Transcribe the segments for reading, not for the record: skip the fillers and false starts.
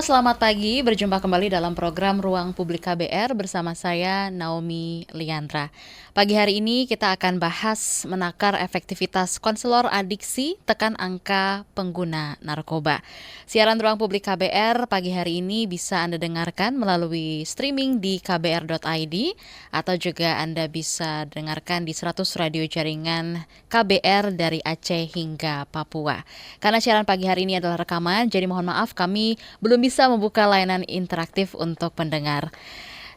selamat pagi. Berjumpa kembali dalam program Ruang Publik KBR bersama saya Naomi Liandra. Pagi hari ini kita akan bahas menakar efektivitas konselor adiksi tekan angka pengguna narkoba. Siaran Ruang Publik KBR pagi hari ini bisa Anda dengarkan melalui streaming di kbr.id atau juga Anda bisa dengarkan di 100 radio jaringan KBR dari Aceh hingga Papua. Karena siaran pagi hari ini adalah rekaman, jadi mohon maaf kami belum bisa membuka layanan interaktif untuk pendengar.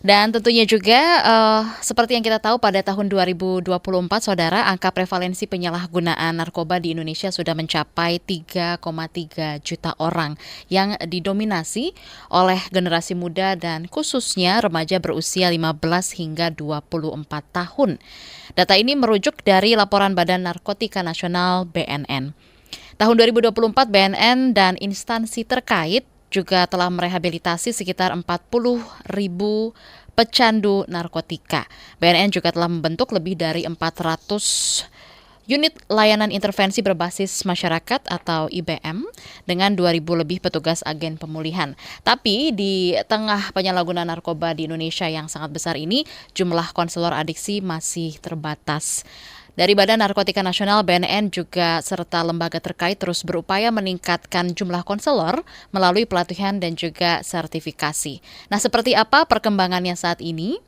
Dan tentunya juga seperti yang kita tahu pada tahun 2024, Saudara, angka prevalensi penyalahgunaan narkoba di Indonesia sudah mencapai 3,3 juta orang yang didominasi oleh generasi muda dan khususnya remaja berusia 15 hingga 24 tahun. Data ini merujuk dari laporan Badan Narkotika Nasional BNN. Tahun 2024 BNN dan instansi terkait juga telah merehabilitasi sekitar 40.000 pecandu narkotika. BNN juga telah membentuk lebih dari 400 unit layanan intervensi berbasis masyarakat atau IBM dengan 2.000 lebih petugas agen pemulihan. Tapi di tengah penyalahgunaan narkoba di Indonesia yang sangat besar ini, jumlah konselor adiksi masih terbatas. Dari Badan Narkotika Nasional, BNN juga serta lembaga terkait terus berupaya meningkatkan jumlah konselor melalui pelatihan dan juga sertifikasi. Nah, seperti apa perkembangannya saat ini?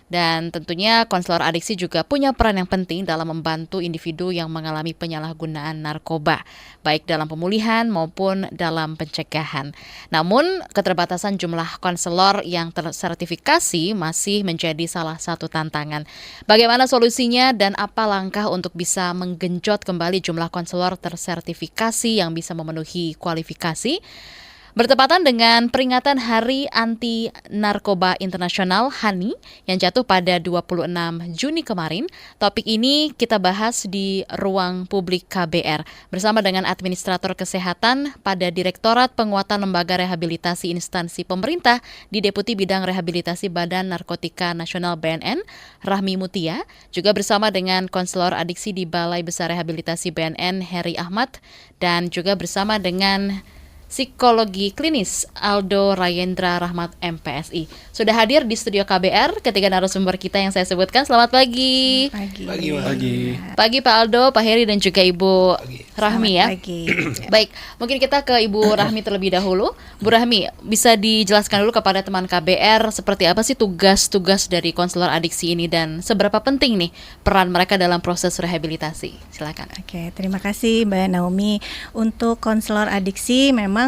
Dan tentunya konselor adiksi juga punya peran yang penting dalam membantu individu yang mengalami penyalahgunaan narkoba, baik dalam pemulihan maupun dalam pencegahan. Namun, keterbatasan jumlah konselor yang tersertifikasi masih menjadi salah satu tantangan. Bagaimana solusinya dan apa langkah untuk bisa menggenjot kembali jumlah konselor tersertifikasi yang bisa memenuhi kualifikasi? Bertepatan dengan peringatan Hari Anti Narkoba Internasional HANI yang jatuh pada 26 Juni kemarin, topik ini kita bahas di Ruang Publik KBR bersama dengan Administrator Kesehatan pada Direktorat Penguatan Lembaga Rehabilitasi Instansi Pemerintah di Deputi Bidang Rehabilitasi Badan Narkotika Nasional BNN, Rahmi Mutia, juga bersama dengan Konselor Adiksi di Balai Besar Rehabilitasi BNN, Heri Ahmad, dan juga bersama dengan Psikologi Klinis Aldo Rayendra Rahmat MPSI. Sudah hadir di studio KBR ketiga narasumber kita yang saya sebutkan. Selamat pagi. Pagi Pak Aldo, Pak Heri dan juga Ibu Rahmi ya. Pagi. Baik, mungkin kita ke Ibu Rahmi terlebih dahulu. Bu Rahmi, bisa dijelaskan dulu kepada teman KBR seperti apa sih tugas-tugas dari konselor adiksi ini dan seberapa penting nih peran mereka dalam proses rehabilitasi? Silakan. Oke, terima kasih Mbak Naomi. Untuk konselor adiksi memang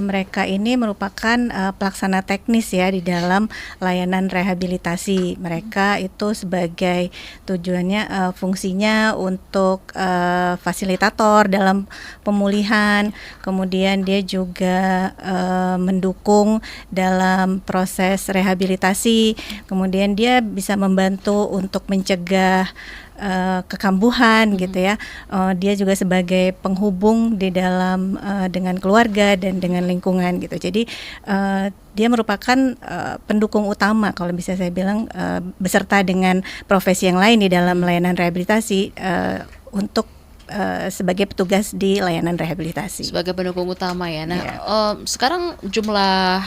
mereka ini merupakan pelaksana teknis ya di dalam layanan rehabilitasi. Mereka itu sebagai tujuannya fungsinya untuk fasilitator dalam pemulihan. Kemudian dia juga mendukung dalam proses rehabilitasi. Kemudian dia bisa membantu untuk mencegah kekambuhan gitu ya. Dia juga sebagai penghubung di dalam dengan keluarga dan dengan lingkungan gitu. Jadi dia merupakan pendukung utama kalau bisa saya bilang beserta dengan profesi yang lain di dalam layanan rehabilitasi untuk sebagai petugas di layanan rehabilitasi. Sebagai pendukung utama ya. Nah, sekarang jumlah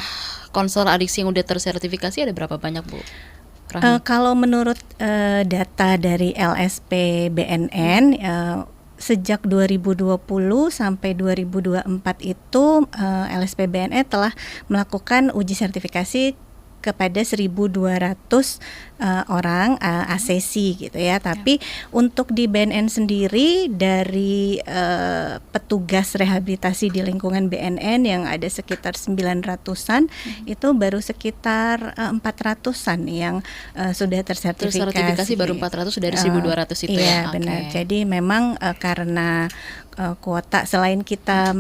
konselor adiksi yang udah tersertifikasi ada berapa banyak, Bu? Kalau menurut data dari LSP BNN sejak 2020 sampai 2024 itu LSP BNN telah melakukan uji sertifikasi kepada 1.200 orang ACC gitu ya. Tapi untuk di BNN sendiri dari petugas rehabilitasi di lingkungan BNN yang ada sekitar 900-an itu baru sekitar 400-an yang sudah tersertifikasi. Tersertifikasi baru 400 dari 1.200 itu iya, ya. Benar. Jadi memang karena kuota selain kita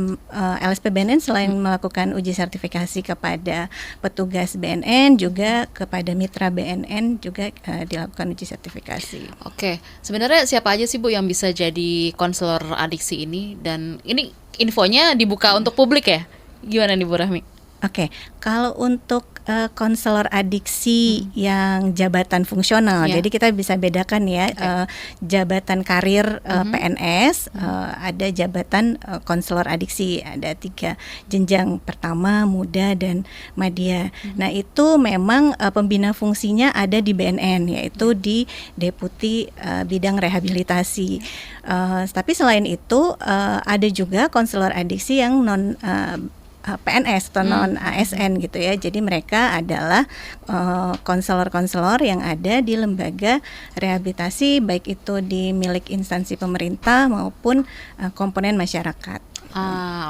LSP BNN selain melakukan uji sertifikasi kepada petugas BNN juga kepada mitra BNN juga dilakukan uji sertifikasi. Oke, sebenarnya siapa aja sih Bu yang bisa jadi konselor adiksi ini dan ini infonya dibuka untuk publik ya? Gimana nih Bu Rahmi? Oke, kalau untuk konselor adiksi yang jabatan fungsional, Ya. jadi kita bisa bedakan ya, jabatan karir PNS, ada jabatan konselor adiksi, ada 3 jenjang, pertama, muda, dan madya. Nah itu memang pembina fungsinya ada di BNN, yaitu di Deputi Bidang Rehabilitasi. Tapi selain itu ada juga konselor adiksi yang non PNS atau non ASN gitu ya. Jadi mereka adalah konselor-konselor yang ada di lembaga rehabilitasi, baik itu di milik instansi pemerintah maupun komponen masyarakat.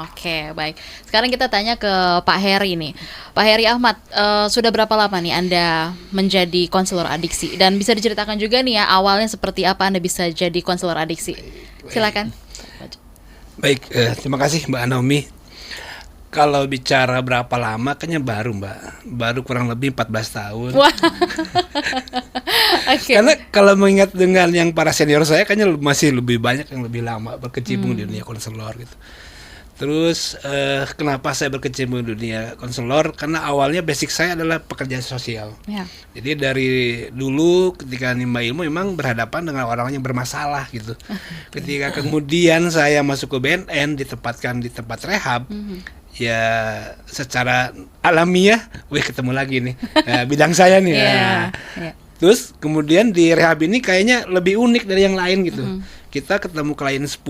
Oke, baik. Sekarang kita tanya ke Pak Heri nih. Pak Heri Ahmad, sudah berapa lama nih Anda menjadi konselor adiksi? Dan bisa diceritakan juga nih ya, awalnya seperti apa Anda bisa jadi konselor adiksi? Silakan. Baik, terima kasih Mbak Naomi. Kalau bicara berapa lama, kayaknya baru kurang lebih 14 tahun. Wah. Oke. Karena kalau mengingat dengan yang para senior saya, kayaknya masih lebih banyak yang lebih lama berkecimpung di dunia konselor gitu. Terus kenapa saya berkecimpung di dunia konselor? Karena awalnya basic saya adalah pekerja sosial. Ya. Jadi dari dulu ketika nimba ilmu memang berhadapan dengan orang yang bermasalah gitu. Ketika kemudian saya masuk ke BNN, ditempatkan di tempat rehab, ya secara alamiah, ketemu lagi nih bidang saya nih. Iya. Terus kemudian di rehab ini kayaknya lebih unik dari yang lain gitu. Kita ketemu klien 10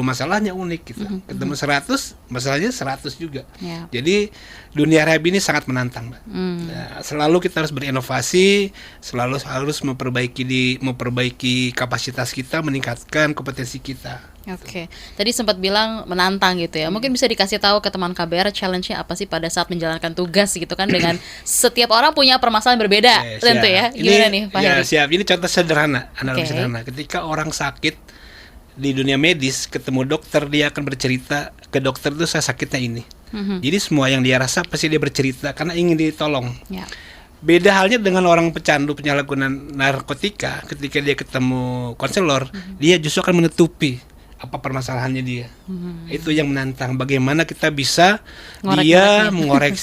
masalahnya unik gitu. Ketemu 100, masalahnya 100 juga. Ya. Jadi dunia rehab ini sangat menantang, Mbak. Nah, selalu kita harus berinovasi, selalu harus memperbaiki kapasitas kita, meningkatkan kompetensi kita. Oke, tadi sempat bilang menantang gitu ya. Mungkin bisa dikasih tahu ke teman KBR challenge-nya apa sih pada saat menjalankan tugas gitu kan, dengan setiap orang punya permasalahan berbeda, tentu ya. Gimana nih Pak Heri? Siap. Ini contoh sederhana, analogi Oke. sederhana. Ketika orang sakit di dunia medis ketemu dokter, dia akan bercerita ke dokter itu saya sakitnya ini. Jadi semua yang dia rasa pasti dia bercerita karena ingin ditolong. Ya. Beda halnya dengan orang pecandu penyalahgunaan narkotika, ketika dia ketemu konselor, dia justru akan menutupi apa permasalahannya dia. Itu yang menantang. Bagaimana kita bisa mengorek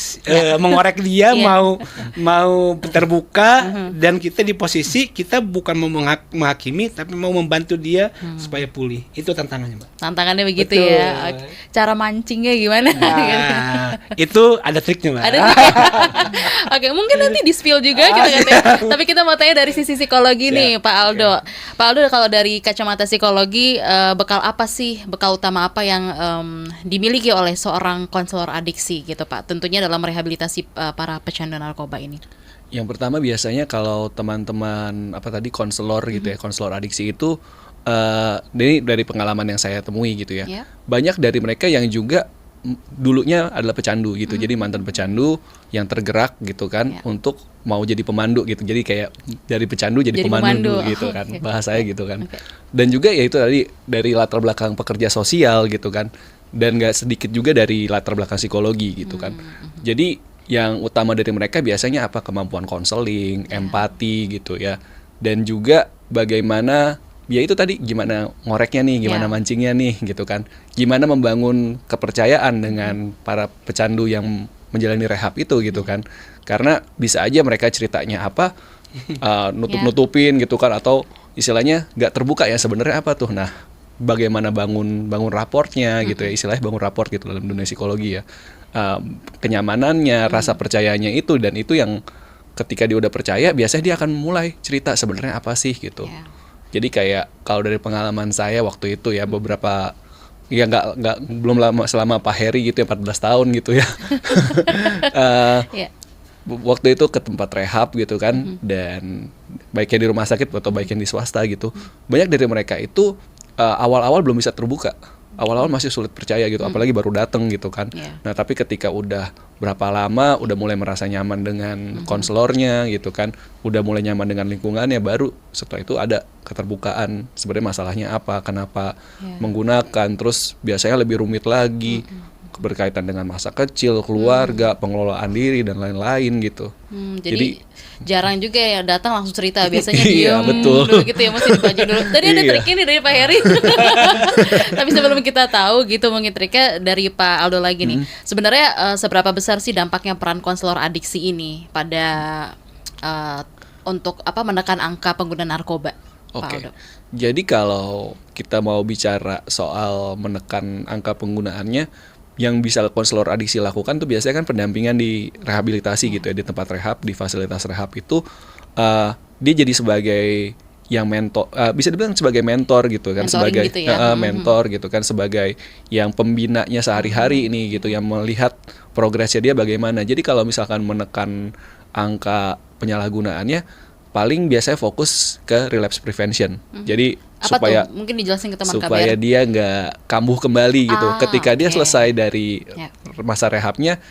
dia Iya. mau terbuka, dan kita di posisi kita bukan mau menghakimi tapi mau membantu dia supaya pulih. Itu tantangannya, Mbak. Tantangannya begitu Betul. ya. Oke. Cara mancingnya gimana? Nah, itu ada triknya, Mbak. Ada nih. Oke, mungkin nanti di-spill juga kita katanya. Tapi kita mau tanya dari sisi psikologi nih, Pak Aldo. Pak Aldo, kalau dari kacamata psikologi, bekal utama apa yang dimiliki oleh seorang konselor adiksi gitu, Pak? Tentunya dalam rehabilitasi para pecandu narkoba ini. Yang pertama biasanya kalau teman-teman konselor gitu ya, konselor adiksi itu dari pengalaman yang saya temui gitu ya. Ya. Banyak dari mereka yang juga dulunya adalah pecandu gitu. Jadi mantan pecandu yang tergerak gitu kan untuk mau jadi pemandu gitu. Jadi kayak dari pecandu jadi pemandu gitu kan. Oke. Bahasanya gitu kan. Dan juga ya itu tadi dari latar belakang pekerja sosial gitu kan. Dan gak sedikit juga dari latar belakang psikologi gitu kan. Jadi yang utama dari mereka biasanya apa? Kemampuan konseling, empati gitu ya. Dan juga bagaimana ya itu tadi gimana ngoreknya nih, gimana mancingnya nih gitu kan. Gimana membangun kepercayaan dengan para pecandu yang menjalani rehab itu gitu kan. Karena bisa aja mereka ceritanya apa nutup-nutupin gitu kan, atau istilahnya nggak terbuka ya sebenarnya apa tuh. Nah, bagaimana bangun raportnya gitu ya, istilahnya bangun raport gitu dalam dunia psikologi ya. Kenyamanannya, rasa percayanya itu, dan itu yang ketika dia udah percaya biasanya dia akan mulai cerita sebenarnya apa sih gitu. Jadi kayak kalau dari pengalaman saya waktu itu ya, beberapa ya belum lama selama Pak Heri gitu ya, 14 tahun gitu ya. Waktu itu ke tempat rehab gitu kan, dan baiknya di rumah sakit atau baiknya di swasta gitu. Banyak dari mereka itu awal-awal belum bisa terbuka. Awal-awal masih sulit percaya gitu, apalagi baru datang gitu kan. Nah, tapi ketika udah berapa lama, udah mulai merasa nyaman dengan konselornya gitu kan, udah mulai nyaman dengan lingkungannya, baru setelah itu ada keterbukaan sebenarnya masalahnya apa, kenapa menggunakan, terus biasanya lebih rumit lagi. berkaitan dengan masa kecil, keluarga, pengelolaan diri dan lain-lain gitu. Jadi jarang juga ya datang langsung cerita, biasanya Iya, diem betul. dulu gitu ya, mesti dibaca dulu. Tadi ada Iya. trik ini dari Pak Heri. Tapi sebelum kita tahu gitu mungkin triknya dari Pak Aldo lagi nih. Sebenarnya seberapa besar sih dampaknya peran konselor adiksi ini pada untuk menekan angka pengguna narkoba, Pak Oke. Aldo? Jadi kalau kita mau bicara soal menekan angka penggunaannya, yang bisa konselor adiksi lakukan tuh biasanya kan pendampingan di rehabilitasi gitu ya, di tempat rehab, di fasilitas rehab itu dia jadi sebagai yang mentor, bisa dibilang sebagai mentor gitu kan, Mentoring sebagai gitu ya. mentor gitu kan, sebagai yang pembinanya sehari-hari ini gitu, yang melihat progresnya dia bagaimana. Jadi kalau misalkan menekan angka penyalahgunaannya, paling biasanya fokus ke relapse prevention. Jadi Apa supaya tuh? Mungkin dijelasin ke teman supaya KBR. dia nggak kambuh kembali gitu. Ketika dia Oke. selesai dari Ya. masa rehabnya,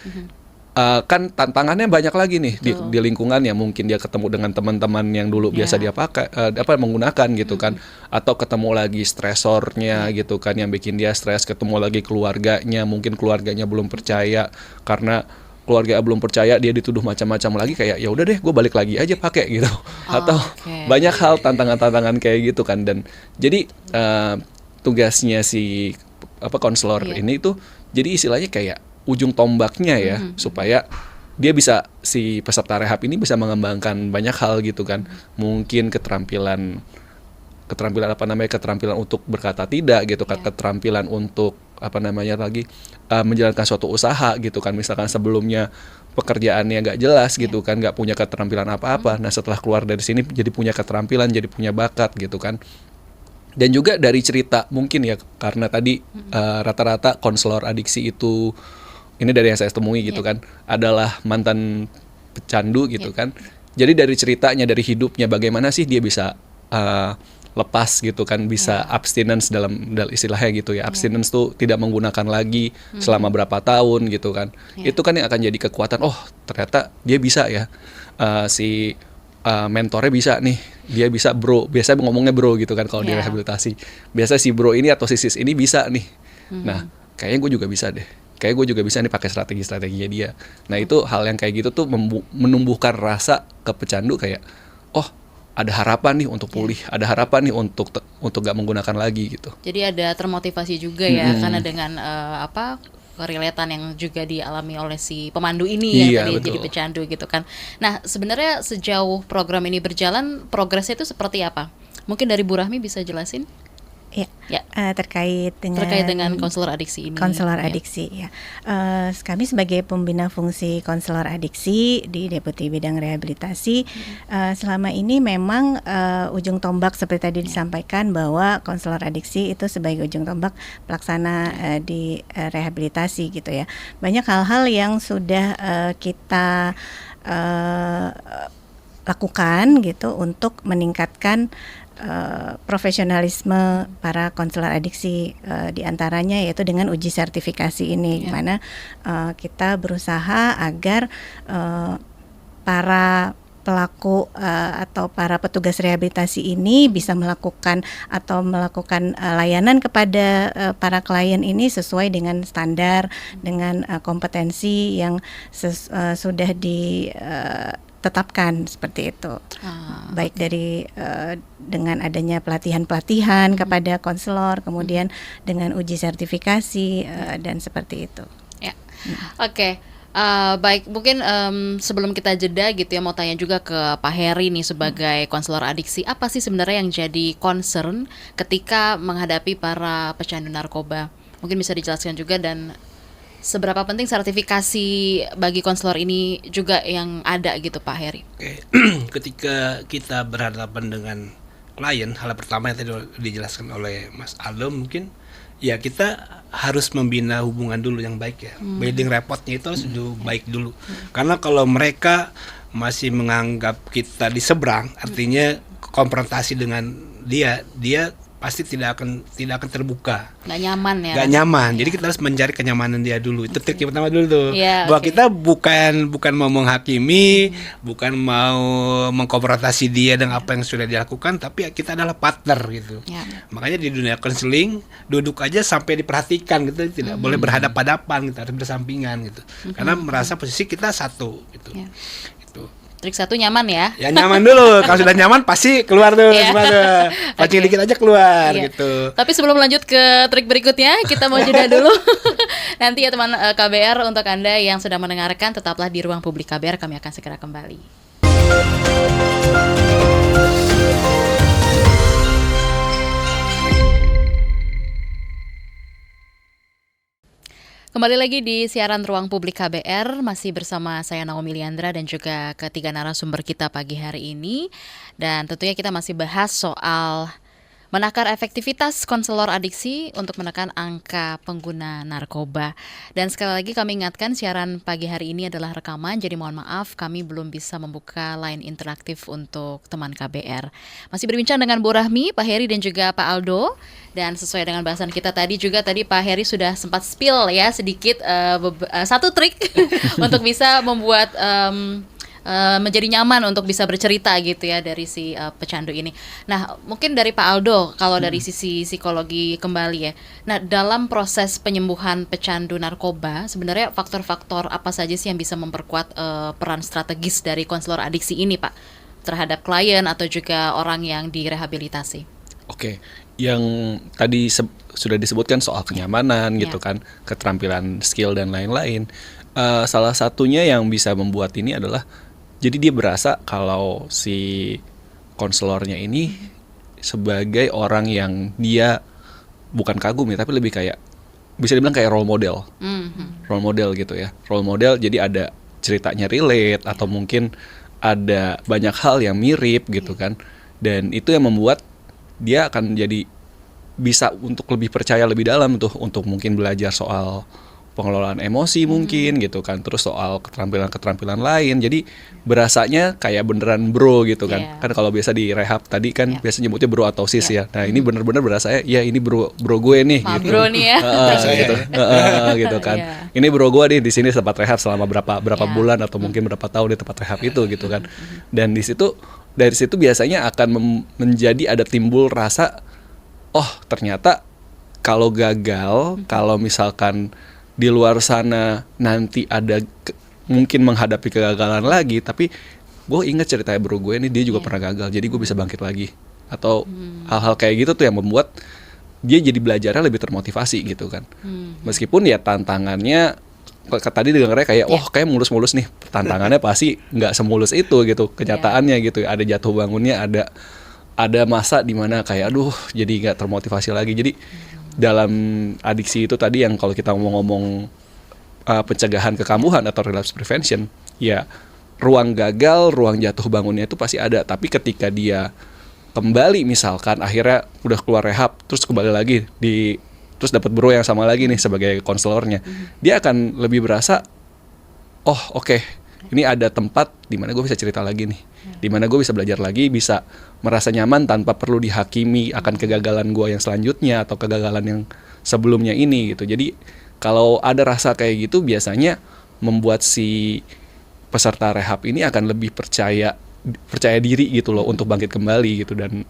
kan tantangannya banyak lagi nih di lingkungannya. Mungkin dia ketemu dengan teman-teman yang dulu biasa dia pakai, menggunakan gitu kan, atau ketemu lagi stresornya gitu kan, yang bikin dia stres. Ketemu lagi keluarganya, mungkin keluarganya belum percaya, karena keluarga belum percaya, dia dituduh macam-macam lagi, kayak ya udah deh gue balik lagi aja pakai gitu. Atau Oke. banyak hal tantangan-tantangan kayak gitu kan. Dan jadi tugasnya si konselor ini tuh jadi istilahnya kayak ujung tombaknya ya, supaya dia bisa, si peserta rehab ini bisa mengembangkan banyak hal gitu kan. Mungkin keterampilan keterampilan untuk berkata tidak gitu kan, keterampilan untuk menjalankan suatu usaha gitu kan. Misalkan sebelumnya pekerjaannya nggak jelas gitu kan, nggak punya keterampilan apa-apa. Nah setelah keluar dari sini jadi punya keterampilan, jadi punya bakat gitu kan. Dan juga dari cerita mungkin ya, karena tadi rata-rata konselor adiksi itu, ini dari yang saya temui gitu kan, adalah mantan pecandu gitu kan. Jadi dari ceritanya, dari hidupnya, bagaimana sih dia bisa lepas gitu kan, bisa abstinence dalam istilahnya gitu ya. Abstinence tuh tidak menggunakan lagi selama berapa tahun gitu kan. Itu kan yang akan jadi kekuatan, oh ternyata dia bisa ya, si mentornya bisa nih, dia bisa bro, biasanya ngomongnya bro gitu kan kalau di rehabilitasi. Biasa si bro ini atau si sis ini bisa nih. Nah kayaknya gue juga bisa deh, kayak gue juga bisa nih pakai strategi-strateginya dia. Nah itu hal yang kayak gitu tuh menumbuhkan rasa ke pecandu, kayak oh ada harapan nih untuk pulih, ada harapan nih untuk gak menggunakan lagi gitu. Jadi ada termotivasi juga ya, karena dengan kerelatan yang juga dialami oleh si pemandu ini yang Iya, tadi betul. jadi pecandu gitu kan. Nah sebenarnya sejauh program ini berjalan, progresnya itu seperti apa? Mungkin dari Bu Rahmi bisa jelasin? Ya, terkait dengan konselor adiksi ini. konselor Ya. adiksi ya. Kami sebagai pembina fungsi konselor adiksi di Deputi Bidang Rehabilitasi, selama ini memang ujung tombak seperti tadi disampaikan, bahwa konselor adiksi itu sebagai ujung tombak pelaksana di rehabilitasi gitu ya. Banyak hal-hal yang sudah kita lakukan gitu untuk meningkatkan profesionalisme para konselor adiksi, diantaranya yaitu dengan uji sertifikasi ini, di mana kita berusaha agar para pelaku atau para petugas rehabilitasi ini bisa melakukan layanan kepada para klien ini sesuai dengan standar, dengan kompetensi yang sudah ditetapkan seperti itu. Baik dari dengan adanya pelatihan kepada konselor, kemudian dengan uji sertifikasi dan seperti itu. Ya. Oke. Baik, mungkin sebelum kita jeda gitu ya, mau tanya juga ke Pak Heri nih sebagai konselor adiksi, apa sih sebenarnya yang jadi concern ketika menghadapi para pecandu narkoba? Mungkin bisa dijelaskan juga, dan seberapa penting sertifikasi bagi konselor ini juga yang ada gitu Pak Heri? Oke. Ketika kita berhadapan dengan klien, hal pertama yang tadi dijelaskan oleh Mas Aldo, mungkin ya kita harus membina hubungan dulu yang baik ya. Building rapportnya itu harus baik dulu. Karena kalau mereka masih menganggap kita di seberang, artinya konfrontasi dengan dia pasti tidak akan terbuka. Nggak nyaman ya. Nggak nyaman. Jadi kita harus mencari kenyamanan dia dulu. Itu trik yang pertama dulu tuh. Iya, Bahwa oke. kita bukan mau menghakimi, bukan mau mengkonfrontasi dia dengan apa yang sudah dilakukan, tapi kita adalah partner gitu. Ya. Makanya di dunia konseling duduk aja sampai diperhatikan gitu, tidak boleh berhadapan-hadapan, kita harus bersampingan gitu. Karena merasa posisi kita satu gitu. Ya. Gitu. Trik 1 nyaman ya. Ya nyaman dulu. Kalau sudah nyaman pasti keluar tuh Iya. semua tuh. Pancing Oke. dikit aja keluar Iya. gitu. Tapi sebelum lanjut ke trik berikutnya, kita mau jeda dulu. Nanti ya teman KBR, untuk Anda yang sedang mendengarkan, tetaplah di Ruang Publik KBR, kami akan segera kembali. Kembali lagi di siaran Ruang Publik KBR, masih bersama saya Naomi Liandra dan juga ketiga narasumber kita pagi hari ini. Dan tentunya kita masih bahas soal menakar efektivitas konselor adiksi untuk menekan angka pengguna narkoba. Dan sekali lagi kami ingatkan, siaran pagi hari ini adalah rekaman, jadi mohon maaf kami belum bisa membuka line interaktif untuk teman KBR. Masih berbincang dengan Bu Rahmi, Pak Heri dan juga Pak Aldo. Dan sesuai dengan bahasan kita tadi Pak Heri sudah sempat spill ya sedikit satu trik untuk bisa membuat menjadi nyaman untuk bisa bercerita gitu ya dari si pecandu ini. Nah, mungkin dari Pak Aldo, kalau dari sisi psikologi kembali ya. Nah, dalam proses penyembuhan pecandu narkoba, sebenarnya faktor-faktor apa saja sih yang bisa memperkuat peran strategis dari konselor adiksi ini, Pak, terhadap klien atau juga orang yang direhabilitasi? Oke, yang tadi sudah disebutkan soal kenyamanan gitu kan, keterampilan, skill dan lain-lain. Salah satunya yang bisa membuat ini adalah jadi dia berasa kalau si konselornya ini sebagai orang yang dia bukan kagum ya, tapi lebih kayak bisa dibilang kayak role model. Role model gitu ya. Role model, jadi ada ceritanya relate atau mungkin ada banyak hal yang mirip gitu kan. Dan itu yang membuat dia akan jadi bisa untuk lebih percaya lebih dalam tuh, untuk mungkin belajar soal pengelolaan emosi mungkin gitu kan, terus soal keterampilan lain. Jadi berasanya kayak beneran bro gitu kan. Kan kalau biasa di rehab tadi kan biasa nyebutnya bro atau sis ya. Nah, ini bener-bener berasanya ya ini bro gue nih gitu. Bro nih ya. Gitu. Gitu kan. Ini bro gue nih di sini tempat rehab selama berapa bulan atau mungkin berapa tahun di tempat rehab itu gitu kan. Dan dari situ biasanya akan menjadi ada timbul rasa, oh ternyata kalau gagal, kalau misalkan di luar sana nanti ada mungkin menghadapi kegagalan lagi, tapi gue inget ceritanya bro gue ini, dia juga pernah gagal, jadi gue bisa bangkit lagi. Atau hal-hal kayak gitu tuh yang membuat dia jadi belajarnya lebih termotivasi gitu kan. Meskipun ya tantangannya tadi dengarnya kayak kayak mulus-mulus nih, tantangannya pasti nggak semulus itu gitu kenyataannya gitu. Ada jatuh bangunnya, ada masa dimana kayak aduh jadi nggak termotivasi lagi. Jadi dalam adiksi itu tadi yang kalau kita ngomong pencegahan kekambuhan atau relapse prevention, ya ruang gagal, ruang jatuh bangunnya itu pasti ada. Tapi ketika dia kembali misalkan akhirnya udah keluar rehab terus kembali lagi terus dapat bro yang sama lagi nih sebagai konselornya, dia akan lebih berasa oke, ini ada tempat di mana gue bisa cerita lagi nih, di mana gue bisa belajar lagi, bisa merasa nyaman tanpa perlu dihakimi akan kegagalan gue yang selanjutnya atau kegagalan yang sebelumnya ini gitu. Jadi kalau ada rasa kayak gitu biasanya membuat si peserta rehab ini akan lebih percaya diri gitu loh untuk bangkit kembali gitu dan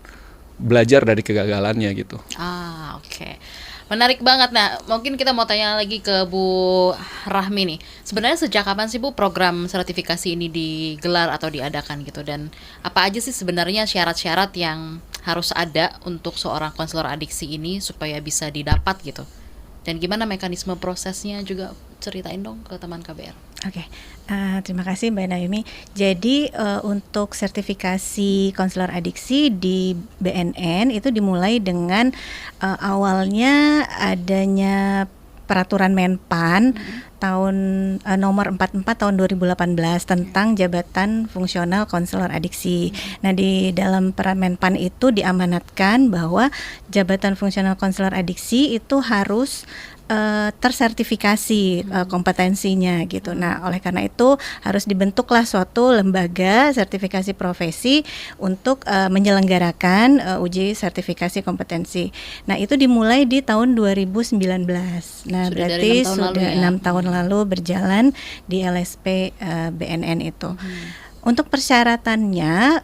belajar dari kegagalannya gitu. Oke. Menarik banget. Nah, mungkin kita mau tanya lagi ke Bu Rahmi nih. Sebenarnya sejak kapan sih Bu program sertifikasi ini digelar atau diadakan gitu? Dan apa aja sih sebenarnya syarat-syarat yang harus ada untuk seorang konselor adiksi ini supaya bisa didapat gitu? Dan gimana mekanisme prosesnya juga, ceritain dong ke teman KBR. Oke, terima kasih Mbak Naomi. Jadi untuk sertifikasi konselor adiksi di BNN itu dimulai dengan awalnya adanya peraturan Menpan nomor 44 tahun 2018 tentang jabatan fungsional konselor adiksi. Nah, di dalam Permenpan itu diamanatkan bahwa jabatan fungsional konselor adiksi itu harus tersertifikasi kompetensinya gitu. Nah, oleh karena itu harus dibentuklah suatu lembaga sertifikasi profesi untuk menyelenggarakan uji sertifikasi kompetensi. Nah, itu dimulai di tahun 2019. Nah, Sudah berarti dari 6 tahun lalu sudah ya? 6 tahun lalu berjalan di LSP BNN itu. Untuk persyaratannya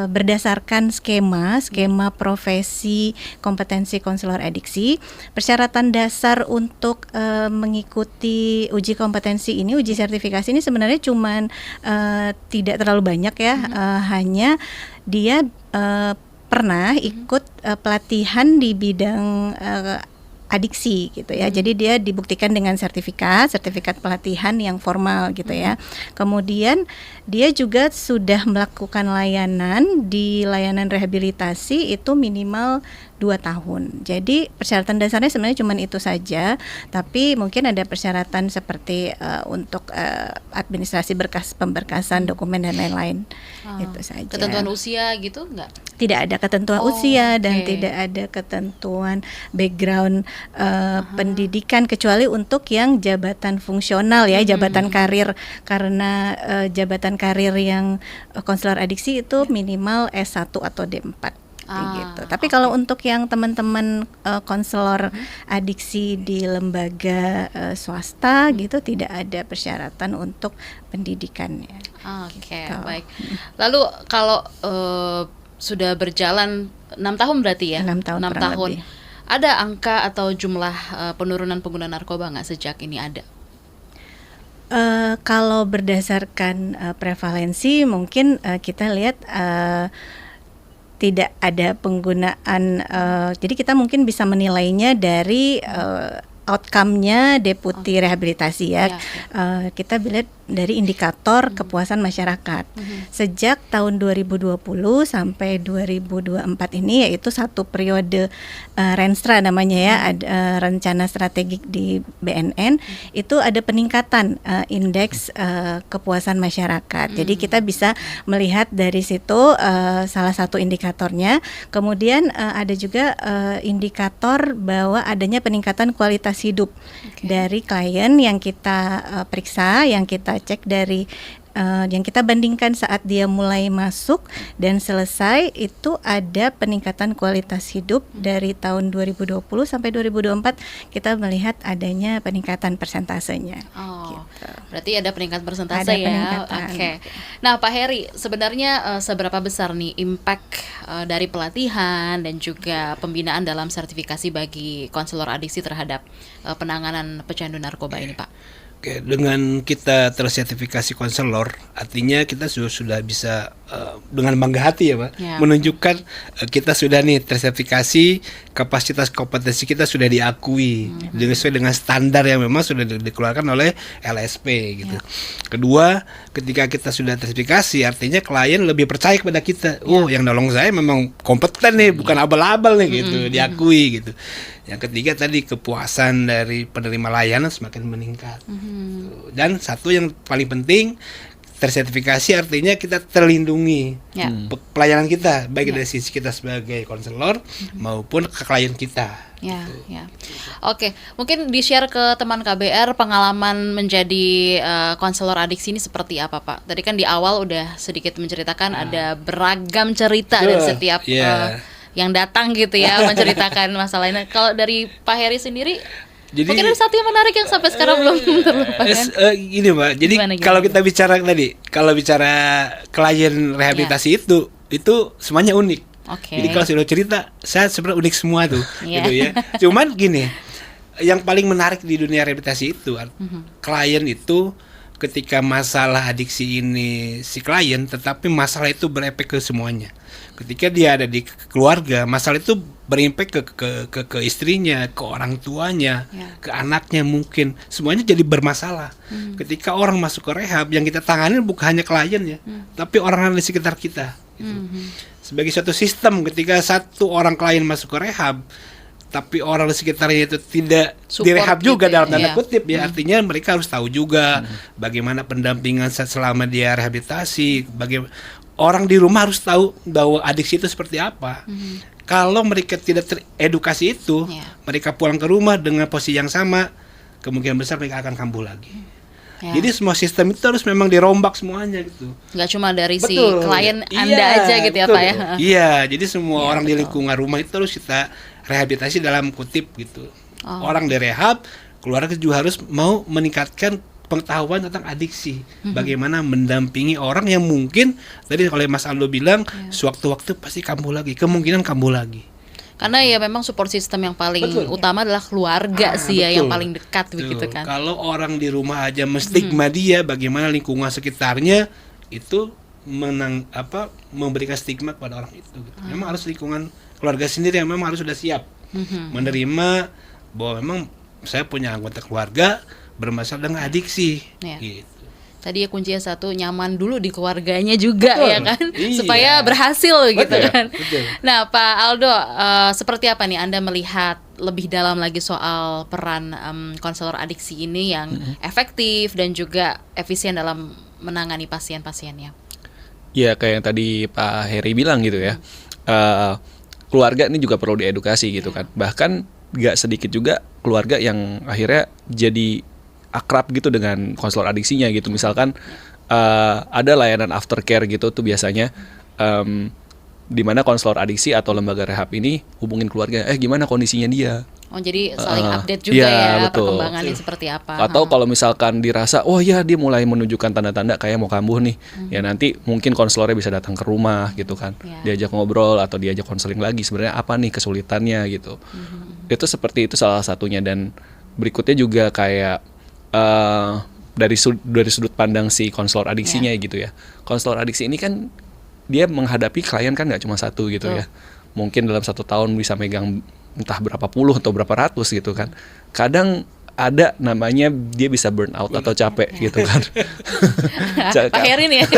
berdasarkan skema profesi kompetensi konselor adiksi. Persyaratan dasar untuk mengikuti uji kompetensi ini, uji sertifikasi ini sebenarnya cuman tidak terlalu banyak ya. Hanya dia pernah ikut pelatihan di bidang adiksi gitu ya. Jadi dia dibuktikan dengan sertifikat pelatihan yang formal gitu ya. Kemudian dia juga sudah melakukan layanan di layanan rehabilitasi itu minimal 2 tahun. Jadi persyaratan dasarnya sebenarnya cuma itu saja, tapi mungkin ada persyaratan seperti untuk administrasi berkas pemberkasan dokumen dan lain-lain. Itu saja. Ketentuan usia gitu enggak? Tidak ada ketentuan Oh, usia dan oke. tidak ada ketentuan background pendidikan kecuali untuk yang jabatan fungsional ya, jabatan karir, karena jabatan karir yang konselor adiksi itu minimal S1 atau D4 gitu. Tapi kalau untuk yang teman-teman konselor adiksi di lembaga swasta gitu tidak ada persyaratan untuk pendidikannya. Oke, Gitu. baik. Lalu kalau sudah berjalan 6 tahun berarti ya? 6 tahun 6 kurang tahun. lebih. Ada angka atau jumlah penurunan pengguna narkoba nggak sejak ini ada? Kalau berdasarkan prevalensi mungkin kita lihat tidak ada penggunaan. Jadi kita mungkin bisa menilainya dari outcome-nya deputi rehabilitasi ya. Ya, Kita lihat dari indikator kepuasan masyarakat. Sejak tahun 2020 sampai 2024 ini, yaitu satu periode Renstra namanya ya, ada rencana strategik di BNN, itu ada peningkatan indeks kepuasan masyarakat. Jadi kita bisa melihat dari situ salah satu indikatornya. Kemudian ada juga indikator bahwa adanya peningkatan kualitas hidup dari klien yang kita periksa, yang kita cek dari yang kita bandingkan saat dia mulai masuk dan selesai, itu ada peningkatan kualitas hidup dari tahun 2020 sampai 2024 kita melihat adanya peningkatan persentasenya. Gitu. Berarti ada peningkatan persentase Ada ya. peningkatan. Oke. Nah, Pak Heri, sebenarnya seberapa besar nih impact dari pelatihan dan juga pembinaan dalam sertifikasi bagi konselor adiksi terhadap penanganan pecandu narkoba ini, Pak? Oke, dengan kita tersertifikasi konselor, artinya kita sudah bisa dengan bangga hati ya, Pak, Ya. menunjukkan kita sudah nih tersertifikasi, kapasitas kompetensi kita sudah diakui sesuai dengan standar yang memang sudah dikeluarkan oleh LSP gitu. Kedua, ketika kita sudah tersertifikasi, artinya klien lebih percaya kepada kita. Oh, yang nolong saya memang kompeten nih, bukan abal-abal nih gitu, diakui gitu. Yang ketiga tadi kepuasan dari penerima layanan semakin meningkat. Dan satu yang paling penting, tersertifikasi artinya kita terlindungi Ya. pelayanan kita, baik dari sisi kita sebagai konselor maupun ke klien kita. Ya, ya. Oke, mungkin di-share ke teman KBR pengalaman menjadi konselor adiksi ini seperti apa, Pak? Tadi kan di awal udah sedikit menceritakan ada beragam cerita dari setiap yang datang gitu ya, menceritakan masalahnya. Kalau dari Pak Heri sendiri, Jadi mungkin ada satu yang menarik yang sampai sekarang belum terlupakan. gini Mbak, jadi Gimana? kalau kita bicara tadi, kalau bicara klien rehabilitasi itu semuanya unik. Oke. Jadi kalau sudah cerita, saya sebenarnya unik semua tuh, Iya. gitu ya. Cuman gini, yang paling menarik di dunia rehabilitasi itu, klien itu ketika masalah adiksi ini si klien, tetapi masalah itu berefek ke semuanya. Ketika dia ada di keluarga, masalah itu berimpact ke istrinya, ke orang tuanya, ke anaknya mungkin. Semuanya jadi bermasalah. Ketika orang masuk ke rehab, yang kita tangani bukan hanya klien ya, tapi orang di sekitar kita. Gitu. Sebagai suatu sistem, ketika satu orang klien masuk ke rehab, tapi orang di sekitarnya itu tidak Support direhab gitu juga ya. dalam tanda Iya. kutip ya. Artinya mereka harus tahu juga bagaimana pendampingan selama dia rehabilitasi. Orang di rumah harus tahu bahwa adiksi itu seperti apa. Kalau mereka tidak teredukasi itu, Iya. mereka pulang ke rumah dengan posisi yang sama, kemungkinan besar mereka akan kambuh lagi. Ya. Jadi semua sistem itu harus memang dirombak semuanya gitu. Nggak cuma dari si Betul. klien Anda Iya, aja gitu ya betul. Pak ya. Iya, jadi semua Iya, orang di betul. lingkungan rumah itu harus kita rehabilitasi dalam kutip gitu. Oh. Orang direhab, keluarga juga harus mau meningkatkan pengetahuan tentang adiksi. Bagaimana mendampingi orang yang mungkin tadi kalau Mas Aldo bilang sewaktu-waktu pasti kambuh lagi, kemungkinan kambuh lagi. Karena ya memang support system yang paling Betul. utama adalah keluarga sih ya, yang betul. paling dekat begitu Betul. kan. Kalau orang di rumah aja menstigma dia, bagaimana lingkungan sekitarnya itu memberikan stigma kepada orang itu. Gitu. Memang harus lingkungan keluarga sendiri yang memang harus sudah siap menerima bahwa memang saya punya anggota keluarga bermasalah dengan adiksi. Iya. Gitu. Tadi ya kuncinya satu, nyaman dulu di keluarganya juga Betul. ya kan, Iya. supaya berhasil gitu Betul, kan. betul. Nah Pak Aldo, seperti apa nih Anda melihat lebih dalam lagi soal peran konselor adiksi ini yang efektif dan juga efisien dalam menangani pasien-pasiennya? Ya kayak yang tadi Pak Heri bilang gitu ya, keluarga ini juga perlu diedukasi gitu kan. Bahkan nggak sedikit juga keluarga yang akhirnya jadi akrab gitu dengan konselor adiksinya gitu. Misalkan ada layanan aftercare gitu tuh biasanya, di mana konselor adiksi atau lembaga rehab ini hubungin keluarga, gimana kondisinya dia. Oh jadi saling update juga iya, ya betul. perkembangannya seperti apa. Atau kalau misalkan dirasa, oh ya dia mulai menunjukkan tanda-tanda kayak mau kambuh nih, ya nanti mungkin konselornya bisa datang ke rumah gitu kan, Ya. diajak ngobrol atau diajak konseling lagi sebenarnya apa nih kesulitannya gitu. Itu seperti itu salah satunya. Dan berikutnya juga kayak dari sudut pandang si konselor adiksinya gitu ya. Konselor adiksi ini kan dia menghadapi klien kan nggak cuma satu gitu ya. Mungkin dalam 1 tahun bisa megang entah berapa puluh atau berapa ratus gitu kan. Kadang ada namanya dia bisa burn out atau capek gitu kan. Pak Heri nih ya.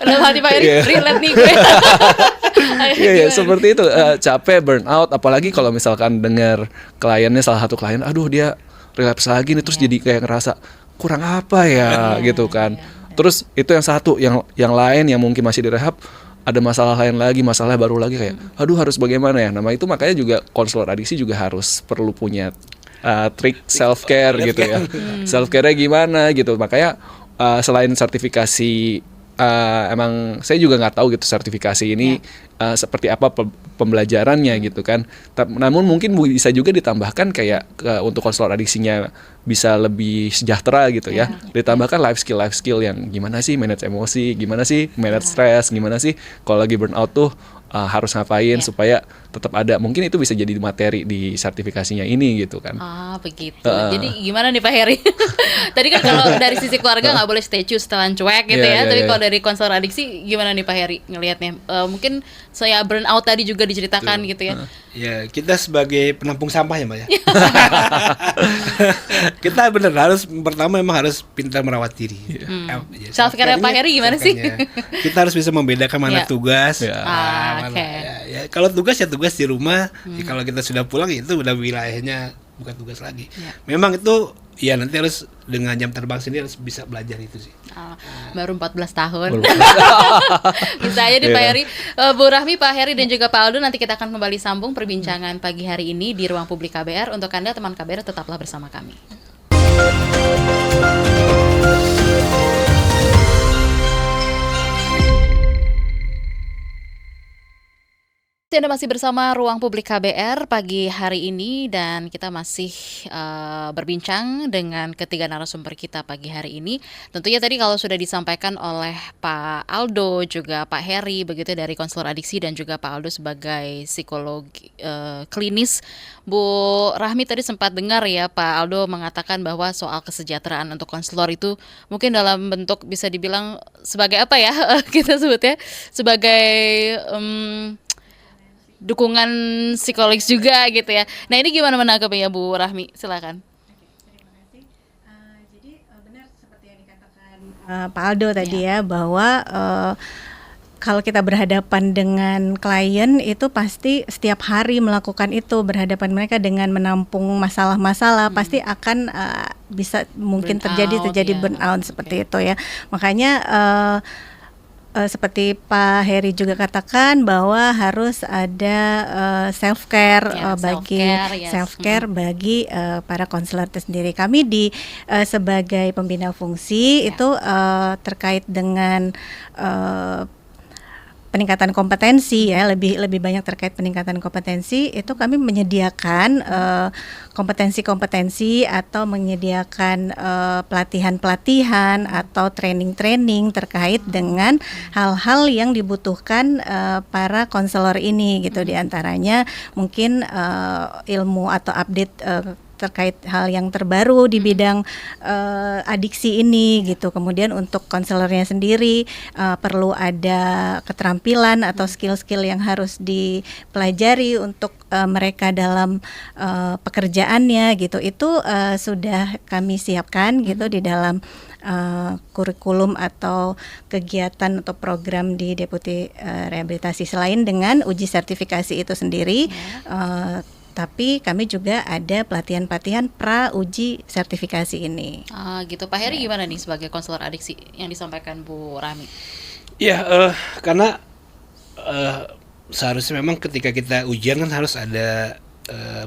Dalam hati Pak Heri, Iya. relate nih gue. Iya, Gimana? seperti itu, capek, burn out, apalagi kalau misalkan dengar kliennya, salah satu klien, aduh dia relapse lagi nih, terus jadi kayak ngerasa kurang apa ya gitu kan. Terus itu yang satu, yang lain yang mungkin masih direhab, ada masalah lain lagi, masalah baru lagi kayak, aduh harus bagaimana ya. Nama itu makanya juga konselor adiksi juga harus perlu punya trik self care gitu ya. Self care-nya gimana gitu. Makanya selain sertifikasi, emang saya juga nggak tahu gitu sertifikasi ini seperti apa pembelajarannya gitu kan. Namun mungkin bisa juga ditambahkan kayak untuk konselor adiksinya bisa lebih sejahtera gitu ya. Ditambahkan life skill yang gimana sih manage emosi, gimana sih manage stres, gimana sih kalau lagi burnout tuh harus ngapain supaya tetap ada. Mungkin itu bisa jadi materi di sertifikasinya ini gitu kan. Ah begitu. Jadi gimana nih Pak Heri? Tadi kan kalau dari sisi keluarga nggak boleh stay setelan cuek gitu ya. Tapi kalau dari konselor adiksi gimana nih Pak Heri ngelihatnya? Mungkin saya burn out tadi juga diceritakan gitu ya. Ya, kita sebagai penampung sampah ya, Mbak ya. Kita benar pertama memang harus pintar merawat diri. Self care Pak Heri gimana sih? Kita harus bisa membedakan mana Ya. tugas. Ya. Oke. Ya, kalau tugas ya tugas di rumah. Ya, kalau kita sudah pulang ya itu udah wilayahnya bukan tugas lagi. Ya. Memang itu ya nanti harus dengan jam terbang sendiri harus bisa belajar itu sih. Baru 14 tahun. Bisa aja di Pak Heri. Bu Rahmi, Pak Heri dan juga Pak Aldo, nanti kita akan kembali sambung perbincangan pagi hari ini di Ruang Publik KBR. Untuk Anda teman KBR tetaplah bersama kami. Anda masih bersama Ruang Publik KBR pagi hari ini dan kita masih berbincang dengan ketiga narasumber kita pagi hari ini. Tentunya tadi kalau sudah disampaikan oleh Pak Aldo juga Pak Heri begitu dari konselor adiksi dan juga Pak Aldo sebagai psikolog klinis. Bu Rahmi tadi sempat dengar ya Pak Aldo mengatakan bahwa soal kesejahteraan untuk konselor itu mungkin dalam bentuk bisa dibilang sebagai apa ya kita sebutnya sebagai dukungan psikologis juga gitu ya. Nah ini gimana menanggapinya Bu Rahmi? Silakan. Jadi benar seperti yang dikatakan Pak Aldo tadi ya bahwa kalau kita berhadapan dengan klien itu pasti setiap hari melakukan itu, berhadapan mereka dengan menampung masalah-masalah pasti akan bisa mungkin terjadi ya. burnout seperti itu ya. Makanya seperti Pak Heri juga katakan bahwa harus ada self care bagi para konselor itu sendiri. Kami sebagai pembina fungsi itu terkait dengan peningkatan kompetensi ya, lebih banyak terkait peningkatan kompetensi, itu kami menyediakan kompetensi-kompetensi atau menyediakan pelatihan-pelatihan atau training-training terkait dengan hal-hal yang dibutuhkan para konselor ini gitu. Diantaranya mungkin ilmu atau update terkait hal yang terbaru di bidang adiksi ini gitu. Kemudian untuk konselornya sendiri perlu ada keterampilan atau skill-skill yang harus dipelajari untuk mereka dalam pekerjaannya gitu. Itu sudah kami siapkan gitu di dalam kurikulum atau kegiatan atau program di Deputi Rehabilitasi, selain dengan uji sertifikasi itu sendiri. Tapi kami juga ada pelatihan-pelatihan pra uji sertifikasi ini. Gitu. Pak Heri gimana nih sebagai konselor adiksi yang disampaikan Bu Rahmi? Ya, karena seharusnya memang ketika kita ujian kan harus ada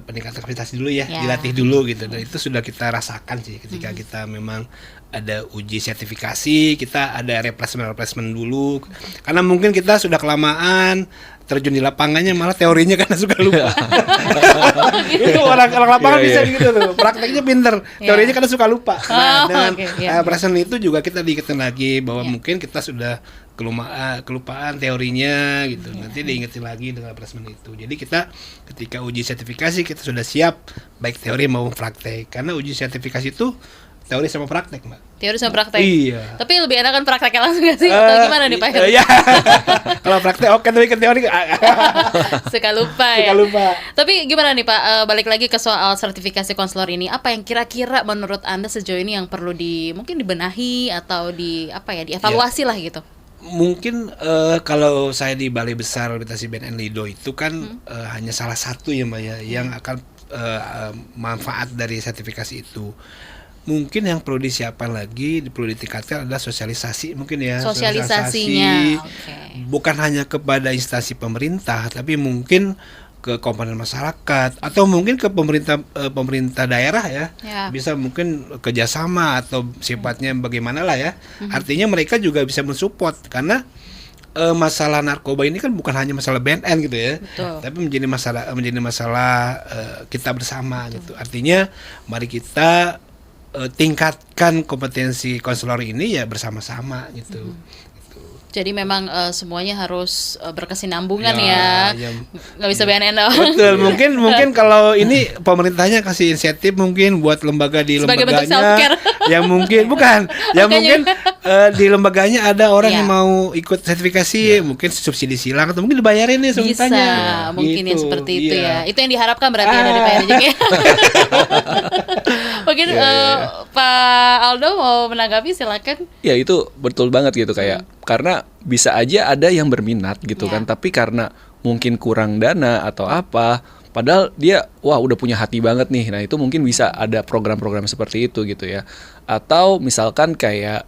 peningkatan kapasitas dulu ya, dilatih dulu gitu. Dan itu sudah kita rasakan sih ketika kita memang ada uji sertifikasi, kita ada replacement dulu. Karena mungkin kita sudah kelamaan terjun di lapangannya, malah teorinya karena suka lupa. Itu orang lapangan bisa gitu tuh, prakteknya pinter, teorinya karena suka lupa. Nah, dengan present itu juga kita diingetin lagi bahwa mungkin kita sudah kelupaan teorinya gitu. Nanti diingetin lagi dengan assessment itu. Jadi kita ketika uji sertifikasi kita sudah siap baik teori maupun praktek. Karena uji sertifikasi itu teori sama praktek, Mbak. Teori sama praktek. Iya. Tapi lebih enak kan prakteknya langsung gak sih? Atau gimana nih Pak Heri? Iya. Kalau praktek oke, tapi ke teori suka lupa ya. Tapi gimana nih Pak, balik lagi ke soal sertifikasi konselor ini, apa yang kira-kira menurut Anda sejauh ini yang perlu mungkin dibenahi atau dievaluasi lah gitu? Mungkin kalau saya di Balai Besar Rehabilitasi BNN Lido itu kan hanya salah satu ya Mbak ya yang akan manfaat dari sertifikasi itu. Mungkin yang perlu disiapkan lagi, perlu ditingkatkan adalah sosialisasi mungkin ya. Sosialisasinya. Bukan hanya kepada instansi pemerintah, tapi mungkin ke komponen masyarakat atau mungkin ke pemerintah daerah ya. Bisa mungkin kerjasama atau sifatnya bagaimana lah ya. Artinya mereka juga bisa mensupport karena masalah narkoba ini kan bukan hanya masalah BNN gitu ya. Betul. Tapi menjadi masalah kita bersama gitu. Artinya mari kita tingkatkan kompetensi konselor ini ya bersama-sama gitu. Jadi memang semuanya harus berkesinambungan ya. Nggak bisa BNN doang. Betul. Mungkin kalau ini pemerintahnya kasih insentif mungkin buat lembaga di sebagai lembaganya. Yang mungkin mungkin di lembaganya ada orang yang mau ikut sertifikasi, mungkin subsidi silang atau mungkin dibayarin nih sebenarnya. Bisa, mungkin yang seperti itu ya. Itu yang diharapkan berarti dari Pak Heri juga. Mungkin Pak Aldo mau menanggapi, silakan. Ya itu betul banget gitu kayak karena bisa aja ada yang berminat gitu kan, tapi karena mungkin kurang dana atau apa, padahal dia udah punya hati banget nih. Nah itu mungkin bisa ada program-program seperti itu gitu ya. Atau misalkan kayak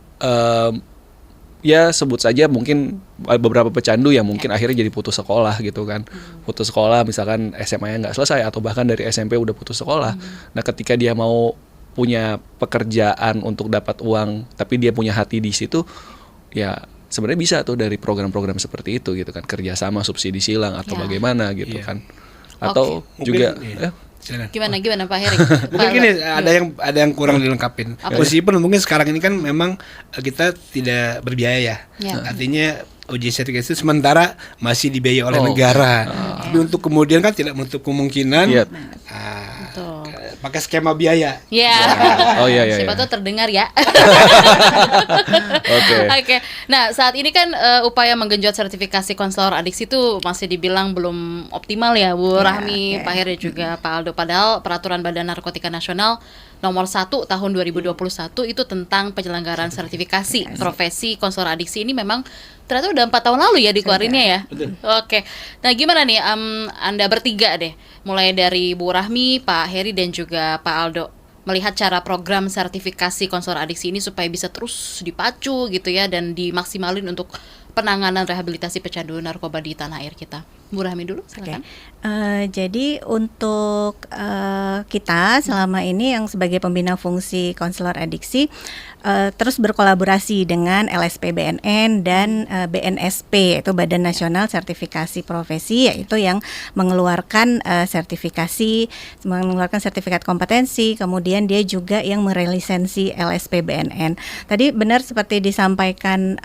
ya sebut saja mungkin beberapa pecandu yang mungkin akhirnya jadi putus sekolah gitu kan. Putus sekolah misalkan SMA-nya nggak selesai atau bahkan dari SMP udah putus sekolah. Nah ketika dia mau punya pekerjaan untuk dapat uang tapi dia punya hati di situ, ya sebenarnya bisa tuh dari program-program seperti itu gitu kan, kerjasama subsidi silang atau bagaimana gitu kan. Atau juga gimana Pak Heri? Mungkin gini, ada yang kurang dilengkapin. Meskipun mungkin sekarang ini kan memang kita tidak berbiaya ya. Artinya uji sertifikasi sementara masih dibiayai oleh negara. Tapi untuk kemudian kan tidak menutup kemungkinan pakai skema biaya. Siapa tuh terdengar ya. Oke. Nah, saat ini kan upaya menggenjot sertifikasi konselor adiksi itu masih dibilang belum optimal ya Bu Rahmi, Pak Heri juga Pak Aldo. Padahal peraturan Badan Narkotika Nasional nomor 1 tahun 2021 itu tentang penyelenggaraan sertifikasi profesi konselor adiksi. Ini memang ternyata udah 4 tahun lalu ya dikeluarinnya ya. Oke. Nah, gimana nih Anda bertiga deh, mulai dari Bu Rahmi, Pak Heri dan juga Pak Aldo, melihat cara program sertifikasi konselor adiksi ini supaya bisa terus dipacu gitu ya dan dimaksimalin untuk penanganan rehabilitasi pecandu narkoba di tanah air kita. Bu Rahmi dulu, silakan. Jadi untuk kita selama ini yang sebagai pembina fungsi konselor adiksi terus berkolaborasi dengan LSP BNN dan BNSP, yaitu Badan Nasional Sertifikasi Profesi, yaitu yang mengeluarkan mengeluarkan sertifikat kompetensi, kemudian dia juga yang merelisensi LSP BNN. Tadi benar seperti disampaikan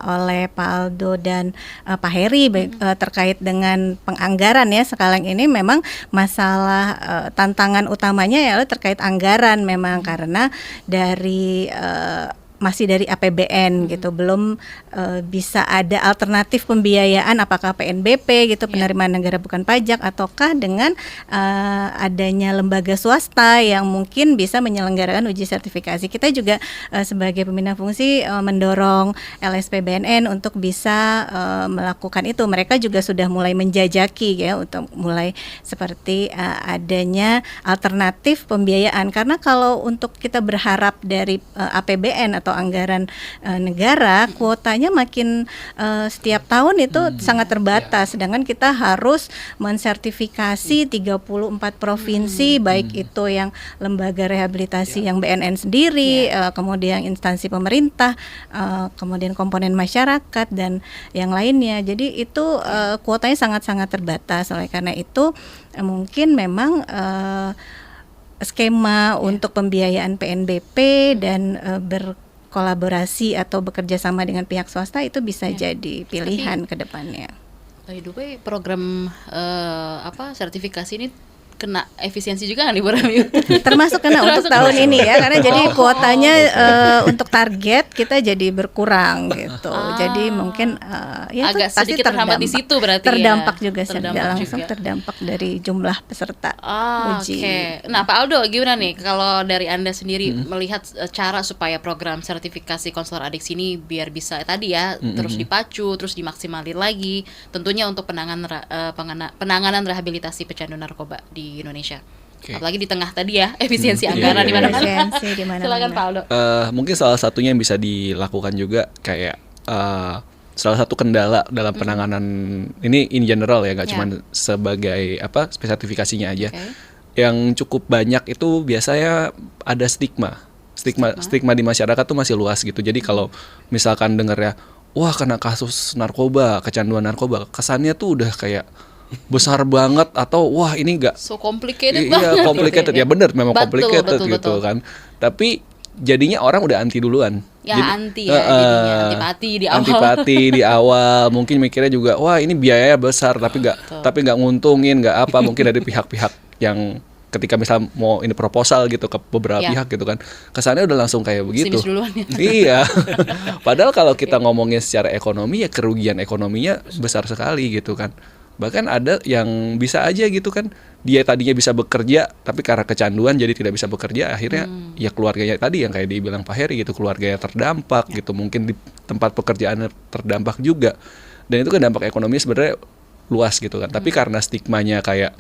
oleh Pak Aldo dan Pak Heri terkait dengan penganggaran ya. Sekarang ini memang masalah tantangan utamanya ya terkait anggaran memang, karena dari masih dari APBN gitu, belum bisa ada alternatif pembiayaan, apakah PNBP gitu, penerimaan negara bukan pajak, ataukah dengan adanya lembaga swasta yang mungkin bisa menyelenggarakan uji sertifikasi. Kita juga sebagai pembina fungsi mendorong LSP BNN untuk bisa melakukan itu. Mereka juga sudah mulai menjajaki ya untuk mulai seperti adanya alternatif pembiayaan, karena kalau untuk kita berharap dari APBN atau anggaran negara, kuotanya makin setiap tahun itu sangat terbatas, sedangkan kita harus mensertifikasi 34 provinsi, baik itu yang lembaga rehabilitasi yang BNN sendiri, kemudian instansi pemerintah, kemudian komponen masyarakat dan yang lainnya. Jadi itu kuotanya sangat-sangat terbatas. Oleh karena itu mungkin memang skema untuk pembiayaan PNBP dan berkolaborasi atau bekerja sama dengan pihak swasta itu bisa jadi pilihan ke depannya. By the way, program sertifikasi ini kena efisiensi juga nggak nih Bu Rahmi? Termasuk kena untuk tahun ini ya, karena jadi kuotanya untuk target kita jadi berkurang gitu. Jadi mungkin ya agak sedikit terhambat di situ berarti terdampak ya. juga terdampak dari jumlah peserta uji. Oke. Nah, Pak Aldo gimana nih kalau dari Anda sendiri melihat cara supaya program sertifikasi konselor adiksi ini biar bisa tadi ya terus dipacu, terus dimaksimalin lagi, tentunya untuk penanganan rehabilitasi pecandu narkoba di Indonesia. Apalagi di tengah tadi ya efisiensi anggaran di mana-mana. Silakan Pak Aldo. Mungkin salah satunya yang bisa dilakukan juga kayak salah satu kendala dalam penanganan ini in general ya, nggak cuma sebagai sertifikasinya aja. Yang cukup banyak itu biasanya ada stigma di masyarakat tuh masih luas gitu. Jadi kalau misalkan dengar ya, wah kena kasus narkoba, kecanduan narkoba, kesannya tuh udah kayak besar banget, atau wah ini enggak so complicated banget. Iya, complicated ya, bener memang complicated betul, gitu kan. Tapi jadinya orang udah anti duluan. Ya jadi, antipati di awal. Antipati di awal, mungkin mikirnya juga wah ini biaya besar tapi nggak nguntungin, nggak apa, mungkin dari pihak-pihak yang ketika misal mau ini proposal gitu ke beberapa pihak gitu kan, kesannya udah langsung kayak begitu. Iya. Padahal kalau kita ngomongin secara ekonomi ya kerugian ekonominya besar sekali gitu kan. Bahkan ada yang bisa aja gitu kan, dia tadinya bisa bekerja tapi karena kecanduan jadi tidak bisa bekerja, akhirnya ya keluarganya tadi yang kayak dibilang Pak Heri gitu, keluarganya terdampak gitu, mungkin di tempat pekerjaannya terdampak juga. Dan itu kan dampak ekonomi sebenarnya luas gitu kan. Tapi karena stigmanya kayak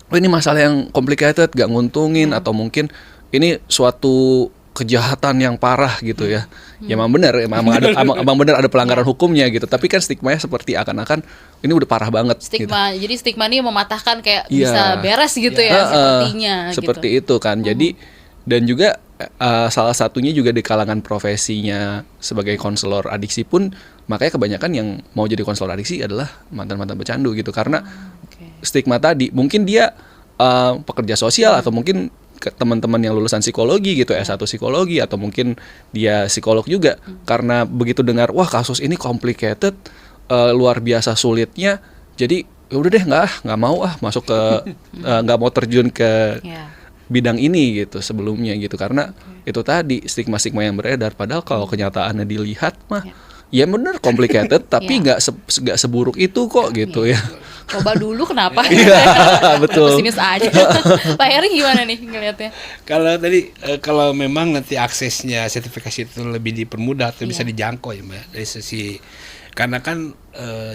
oh ini masalah yang complicated, gak nguntungin, atau mungkin ini suatu kejahatan yang parah gitu ya. Ya emang benar ada pelanggaran hukumnya gitu. Tapi kan stigmanya seperti akan-akan ini udah parah banget. Stigma, gitu. Jadi stigma ini mematahkan kayak bisa beres gitu ya sepertinya. Seperti gitu. itu kan. Jadi dan juga salah satunya juga di kalangan profesinya sebagai konselor adiksi pun, makanya kebanyakan yang mau jadi konselor adiksi adalah mantan-mantan pecandu gitu. Karena stigma tadi, mungkin dia pekerja sosial atau mungkin teman-teman yang lulusan psikologi gitu, S1 psikologi, atau mungkin dia psikolog juga, karena begitu dengar wah kasus ini complicated, luar biasa sulitnya, jadi ya udah deh nggak mau masuk ke nggak mau terjun ke bidang ini gitu sebelumnya gitu, karena itu tadi stigma-stigma yang beredar. Padahal kalau kenyataannya dilihat mah ya bener complicated tapi nggak seburuk itu kok gitu ya. Coba dulu kenapa? Iya, betul. Pesimis aja. Pak Heri gimana nih ngelihatnya? Kalau tadi kalau memang nanti aksesnya sertifikasi itu lebih dipermudah atau bisa Iya. dijangkau ya Mbak dari sisi, karena kan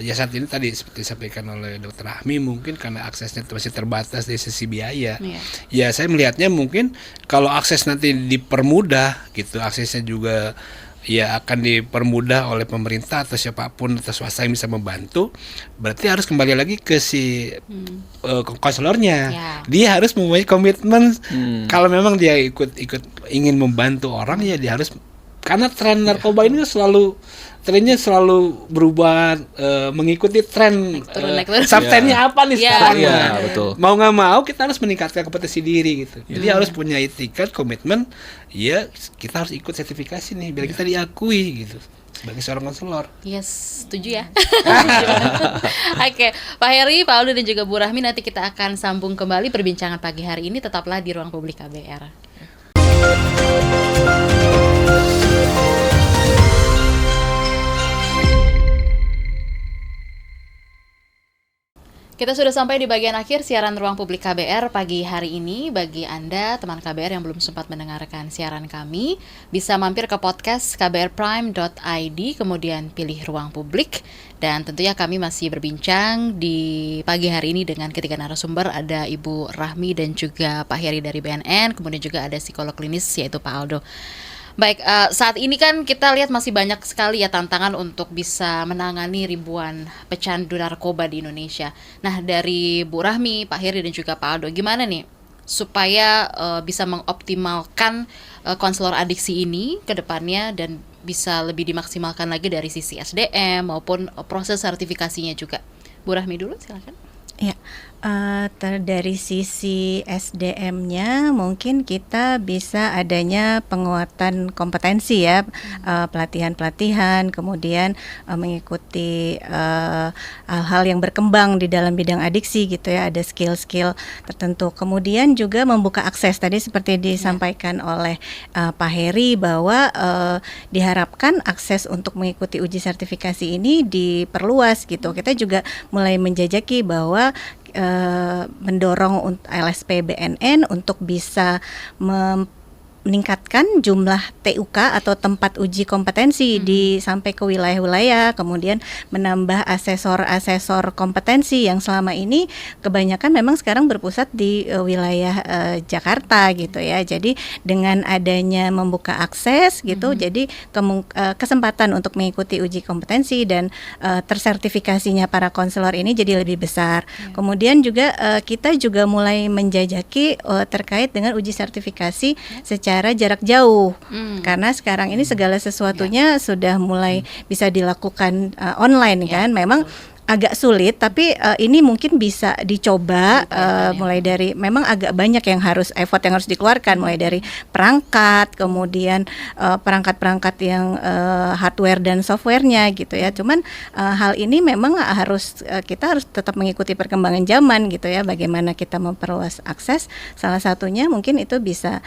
ya saat ini tadi seperti disampaikan oleh Dr. Rahmi, mungkin karena aksesnya masih terbatas dari sisi biaya. Iya. Ya saya melihatnya mungkin kalau akses nanti dipermudah gitu, aksesnya juga ya akan dipermudah oleh pemerintah atau siapapun atau swasta yang bisa membantu, berarti harus kembali lagi ke si konselornya. Ya. Dia harus mempunyai komitmen. Hmm. Kalau memang dia ikut ingin membantu orang, ya dia harus, karena tren narkoba ini trennya selalu berubah, mengikuti tren. Naik turun. Subtennya apa nih Iya. sekarang? Iya, Nah, betul. mau nggak mau kita harus meningkatkan kompetensi diri gitu. Jadi harus punya etikat, komitmen. Ya kita harus ikut sertifikasi nih biar kita diakui gitu sebagai seorang konselor. Yes, setuju ya. Oke, Pak Heri, Pak Aldo dan juga Bu Rahmi, nanti kita akan sambung kembali perbincangan pagi hari ini. Tetaplah di Ruang Publik KBR. Kita sudah sampai di bagian akhir siaran Ruang Publik KBR pagi hari ini. Bagi Anda, teman KBR yang belum sempat mendengarkan siaran kami, bisa mampir ke podcast kbrprime.id, kemudian pilih Ruang Publik. Dan tentunya kami masih berbincang di pagi hari ini dengan ketiga narasumber, ada Ibu Rahmi dan juga Pak Heri dari BNN, kemudian juga ada psikolog klinis yaitu Pak Aldo. Baik, saat ini kan kita lihat masih banyak sekali ya tantangan untuk bisa menangani ribuan pecandu narkoba di Indonesia. Nah, dari Bu Rahmi, Pak Heri dan juga Pak Aldo, gimana nih supaya bisa mengoptimalkan konselor adiksi ini ke depannya dan bisa lebih dimaksimalkan lagi dari sisi SDM maupun proses sertifikasinya juga. Bu Rahmi dulu, silakan. Ya, dari sisi SDM-nya mungkin kita bisa adanya penguatan kompetensi ya, pelatihan-pelatihan, kemudian mengikuti hal-hal yang berkembang di dalam bidang adiksi gitu ya, ada skill-skill tertentu. Kemudian juga membuka akses tadi seperti disampaikan oleh Pak Heri bahwa diharapkan akses untuk mengikuti uji sertifikasi ini diperluas gitu. Kita juga mulai menjajaki bahwa mendorong LSP BNN untuk bisa meningkatkan jumlah TUK atau tempat uji kompetensi di sampai ke wilayah-wilayah, kemudian menambah asesor-asesor kompetensi yang selama ini kebanyakan memang sekarang berpusat di wilayah Jakarta gitu ya. Jadi dengan adanya membuka akses gitu, jadi kesempatan untuk mengikuti uji kompetensi dan tersertifikasinya para konselor ini jadi lebih besar. Kemudian juga kita juga mulai menjajaki terkait dengan uji sertifikasi secara jarak jauh, karena sekarang ini segala sesuatunya sudah mulai bisa dilakukan online kan. Memang agak sulit, tapi ini mungkin bisa dicoba mulai dari, memang agak banyak yang harus effort yang harus dikeluarkan, mulai dari perangkat, kemudian perangkat-perangkat yang hardware dan softwarenya gitu ya. Cuman hal ini memang kita harus tetap mengikuti perkembangan zaman gitu ya. Bagaimana kita memperluas akses, salah satunya mungkin itu bisa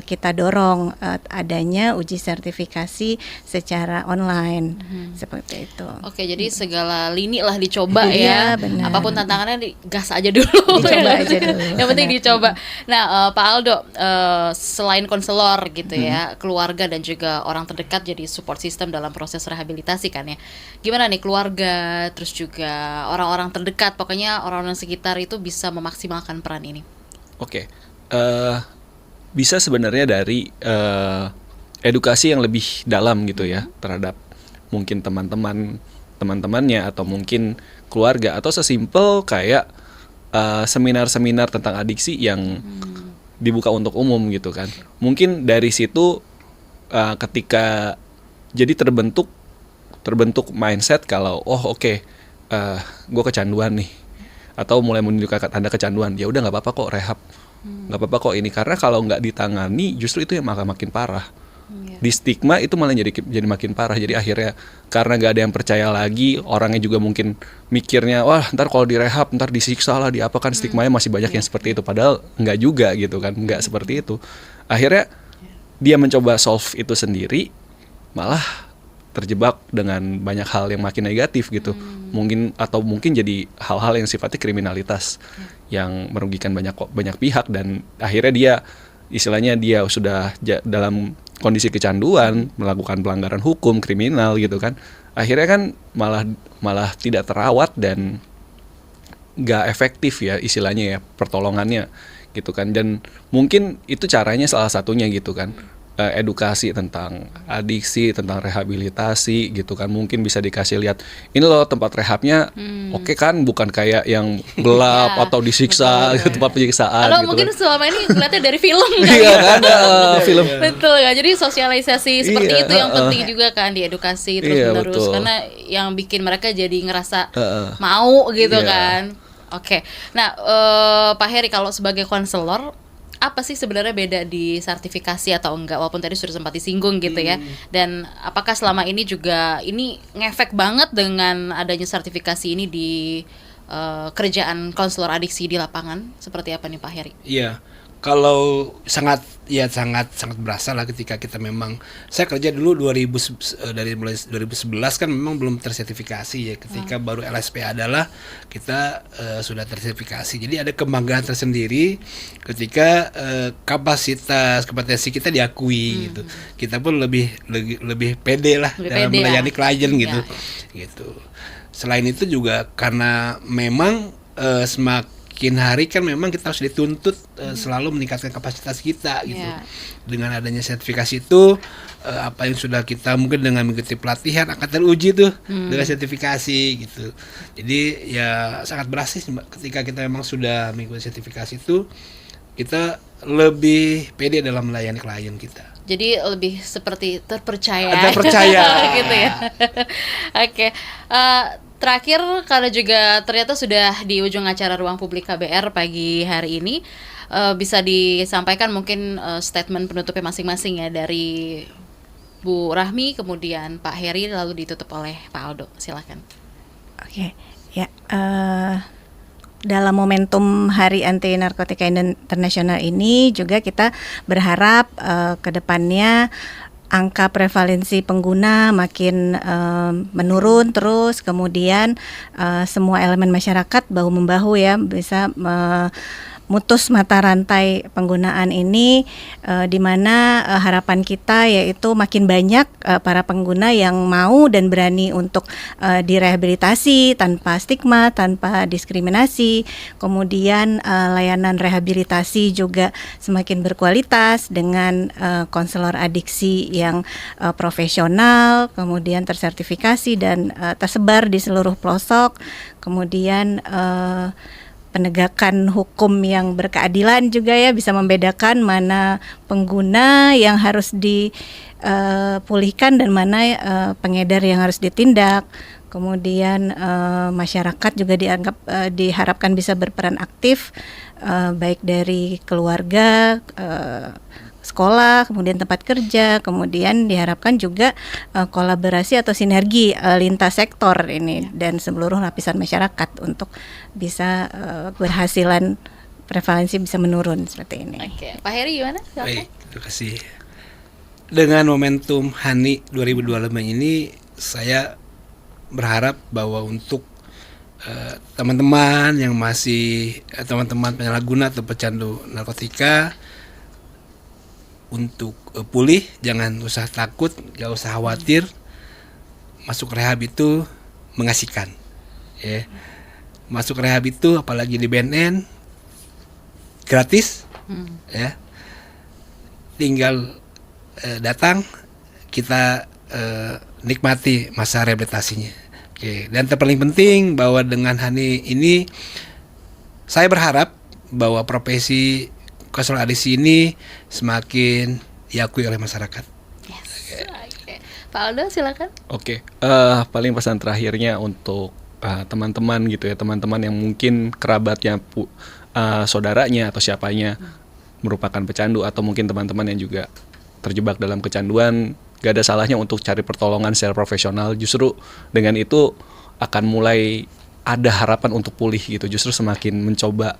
kita dorong adanya uji sertifikasi secara online seperti itu. Oke, jadi segala lini lah dicoba Iya, ya. benar. Apapun tantangannya gas aja dulu. Dicoba aja dulu. Yang penting dicoba. Nah, Pak Aldo, selain konselor gitu ya, keluarga dan juga orang terdekat jadi support system dalam proses rehabilitasi kan ya. Gimana nih keluarga, terus juga orang-orang terdekat, pokoknya orang-orang sekitar itu bisa memaksimalkan peran ini? Oke, bisa sebenarnya dari edukasi yang lebih dalam gitu ya terhadap mungkin teman-temannya atau mungkin keluarga, atau sesimpel kayak seminar-seminar tentang adiksi yang dibuka untuk umum gitu kan. Mungkin dari situ ketika jadi terbentuk mindset kalau gue kecanduan nih, atau mulai menunjukkan tanda kecanduan, ya udah nggak apa-apa kok rehab, nggak apa-apa kok ini, karena kalau nggak ditangani justru itu yang makin parah. Di stigma itu malah jadi makin parah. Jadi akhirnya karena gak ada yang percaya lagi, orangnya juga mungkin mikirnya, wah ntar kalau direhab ntar disiksa lah, diapakan, stigmanya masih banyak yang seperti itu. Padahal nggak juga gitu kan, nggak seperti itu. Akhirnya dia mencoba solve itu sendiri, malah terjebak dengan banyak hal yang makin negatif gitu. Mungkin jadi hal-hal yang sifatnya kriminalitas yang merugikan banyak pihak, dan akhirnya dia istilahnya dia sudah dalam kondisi kecanduan, melakukan pelanggaran hukum, kriminal gitu kan. Akhirnya kan malah tidak terawat dan nggak efektif ya istilahnya ya pertolongannya gitu kan. Dan mungkin itu caranya salah satunya gitu kan, edukasi tentang adiksi, tentang rehabilitasi gitu kan. Mungkin bisa dikasih lihat, ini loh tempat rehabnya oke kan, bukan kayak yang gelap Ya, atau disiksa betul. tempat penyiksaan Kalau gitu mungkin kan. selama ini ngeliatnya dari film kan. Iya kan, film. Betul kan. Jadi sosialisasi seperti Iya, itu yang penting juga kan, diedukasi terus Iya, menerus, betul. karena yang bikin mereka jadi ngerasa mau gitu Iya. kan. Oke. Nah, Pak Heri, kalau sebagai konselor, apa sih sebenarnya beda di sertifikasi atau enggak, walaupun tadi sudah sempat disinggung gitu ya. Dan apakah selama ini juga ini ngefek banget dengan adanya sertifikasi ini di kerjaan konselor adiksi di lapangan? Seperti apa nih Pak Heri? Iya, kalau sangat berasa lah ketika kita memang, saya kerja dulu dari mulai 2011 kan memang belum tersertifikasi ya. Ketika baru LSP adalah kita sudah tersertifikasi. Jadi ada kebanggaan tersendiri ketika kompetensi kita diakui gitu. Kita pun lebih pede lah Lebih dalam pede melayani lah. klien gitu. Ya, Gitu. Selain itu juga karena memang semakin hari kan memang kita harus dituntut selalu meningkatkan kapasitas kita gitu. Ya. Dengan adanya sertifikasi itu apa yang sudah kita mungkin dengan mengikuti pelatihan akan teruji tuh dengan sertifikasi gitu. Jadi ya sangat berhasil sih, Mbak, ketika kita memang sudah mengikuti sertifikasi itu, kita lebih pede dalam melayani klien kita. Jadi lebih seperti terpercaya. Terpercaya. Gitu ya. Oke. Terakhir, karena juga ternyata sudah di ujung acara Ruang Publik KBR pagi hari ini, bisa disampaikan mungkin statement penutupnya masing-masing ya, dari Bu Rahmi, kemudian Pak Heri, lalu ditutup oleh Pak Aldo. Silakan. Oke, ya. Dalam momentum Hari Anti Narkotika Internasional ini juga kita berharap ke depannya angka prevalensi pengguna makin menurun terus, kemudian semua elemen masyarakat bahu-membahu ya bisa mutus mata rantai penggunaan ini, di mana harapan kita yaitu makin banyak para pengguna yang mau dan berani untuk direhabilitasi tanpa stigma, tanpa diskriminasi. Kemudian layanan rehabilitasi juga semakin berkualitas dengan konselor adiksi yang profesional, kemudian tersertifikasi dan tersebar di seluruh pelosok. Kemudian penegakan hukum yang berkeadilan juga ya, bisa membedakan mana pengguna yang harus dipulihkan dan mana pengedar yang harus ditindak. Kemudian masyarakat juga diharapkan bisa berperan aktif, baik dari keluarga, sekolah, kemudian tempat kerja, kemudian diharapkan juga kolaborasi atau sinergi lintas sektor ini dan seluruh lapisan masyarakat untuk bisa keberhasilan prevalensi bisa menurun seperti ini. Oke, Pak Heri gimana? Silakan. Baik, terima kasih. Dengan momentum HANI 2025 ini, saya berharap bahwa untuk teman-teman yang masih teman-teman penyalahguna atau pecandu narkotika, untuk pulih, jangan usah takut, gak usah khawatir. Masuk rehab itu mengasihkan ya. Masuk rehab itu apalagi di BNN gratis ya. Tinggal datang, kita nikmati masa rehabilitasinya. Oke. Dan terpaling penting bahwa dengan HANI ini, saya berharap bahwa profesi konselor adiksi ini semakin diakui oleh masyarakat. Yes. Oke. Pak Aldo silakan. Oke, paling pesan terakhirnya untuk teman-teman gitu ya, teman-teman yang mungkin kerabatnya, saudaranya atau siapanya merupakan pecandu, atau mungkin teman-teman yang juga terjebak dalam kecanduan, gak ada salahnya untuk cari pertolongan secara profesional. Justru dengan itu akan mulai ada harapan untuk pulih gitu. Justru semakin mencoba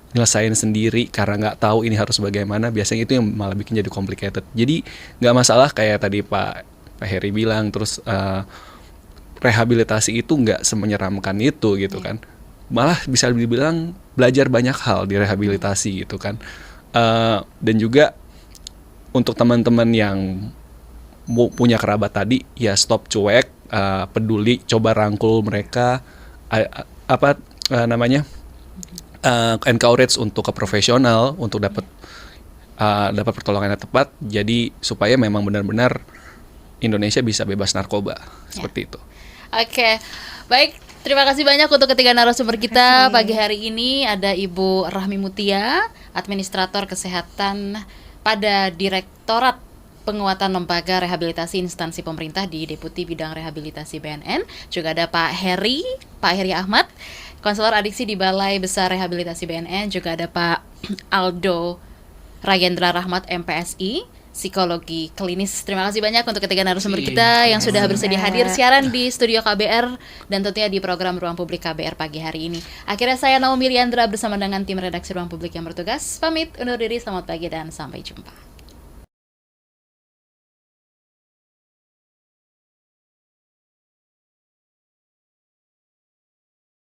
nyelesain sendiri karena nggak tahu ini harus bagaimana, biasanya itu yang malah bikin jadi complicated. Jadi nggak masalah kayak tadi Pak Pak Heri bilang, terus rehabilitasi itu nggak semenyeramkan itu gitu kan, malah bisa dibilang belajar banyak hal di rehabilitasi gitu kan. Dan juga untuk teman-teman yang punya kerabat tadi, ya stop cuek, peduli, coba rangkul mereka, encourage untuk ke profesional untuk dapat pertolongan yang tepat, jadi supaya memang benar-benar Indonesia bisa bebas narkoba seperti itu. Oke, baik. Terima kasih banyak untuk ketiga narasumber kita pagi hari ini. Ada Ibu Rahmi Mutia, Administrator Kesehatan pada Direktorat Penguatan Lembaga Rehabilitasi Instansi Pemerintah di Deputi Bidang Rehabilitasi BNN. Juga ada Pak Heri Ahmad, Konselor Adiksi di Balai Besar Rehabilitasi BNN. Juga ada Pak Aldo Rayendra Rahmat, MPSI, Psikologi Klinis. Terima kasih banyak untuk ketiga narasumber kita yang sudah bersedia hadir siaran di studio KBR dan tentunya di program Ruang Publik KBR pagi hari ini. Akhirnya saya Naomi Liandra bersama dengan tim redaksi Ruang Publik yang bertugas pamit undur diri. Selamat pagi dan sampai jumpa.